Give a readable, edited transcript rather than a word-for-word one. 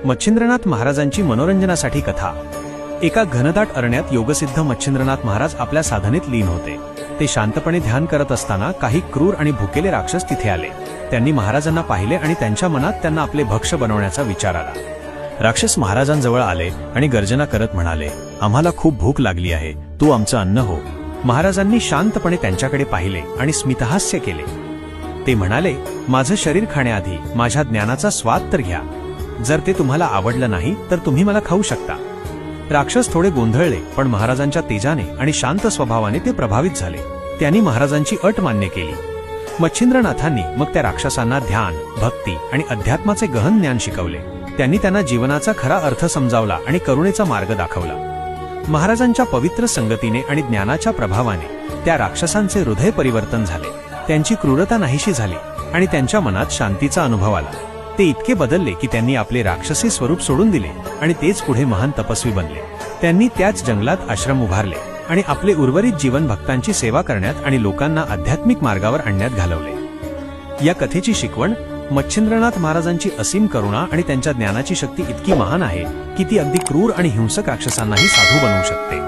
मच्छिंद्रनाथ महाराजांची मनोरंजनासाठी कथा। एका घनदाट अरण्यात योगसिद्ध मच्छिंद्रनाथ महाराज आपल्या साधनेत लीन होते। ते शांतपणे ध्यान करत असताना काही क्रूर आणि भुकेले राक्षस तिथे आले। त्यांनी महाराजांना पाहिले आणि त्यांच्या मनात त्यांना आपले भक्ष्य बनवण्याचा विचार आला। राक्षस महाराजांजवळ आले आणि गर्जना करत म्हणाले, आम्हाला खूप भूक लागली आहे, तू आमचं अन्न हो। महाराजांनी शांतपणे त्यांच्याकडे पाहिले आणि स्मितहास्य केले। ते म्हणाले, माझं शरीर खाण्याआधी माझ्या ज्ञानाचा स्वाद तर घ्या। जर ते तुम्हाला आवडलं नाही तर तुम्ही मला खाऊ शकता। राक्षस थोडे गोंधळले, पण महाराजांच्या तेजाने आणि शांत स्वभावाने ते प्रभावित झाले। त्यांनी महाराजांची अट मान्य केली। मच्छिंद्रनाथांनी मग त्या राक्षसांना ध्यान, भक्ती आणि अध्यात्माचे गहन ज्ञान शिकवले। त्यांनी त्यांना जीवनाचा खरा अर्थ समजावला आणि करुणेचा मार्ग दाखवला। महाराजांच्या पवित्र संगतीने आणि ज्ञानाच्या प्रभावाने त्या राक्षसांचे हृदय परिवर्तन झाले। त्यांची क्रूरता नाहीशी झाली आणि त्यांच्या मनात शांतीचा अनुभव आला। ते इतके बदलले की त्यांनी आपले राक्षसी स्वरूप सोडून दिले आणि तेच पुढे महान तपस्वी बनले। त्यांनी त्याच जंगलात आश्रम उभारले आणि आपले उर्वरित जीवन भक्तांची सेवा करण्यात आणि लोकांना आध्यात्मिक मार्गावर आणण्यात घालवले। या कथेची शिकवण, मच्छिंद्रनाथ महाराजांची असीम करुणा आणि त्यांच्या ज्ञानाची शक्ती इतकी महान आहे की ती अगदी क्रूर आणि हिंसक राक्षसांनाही साधू बनवू शकते।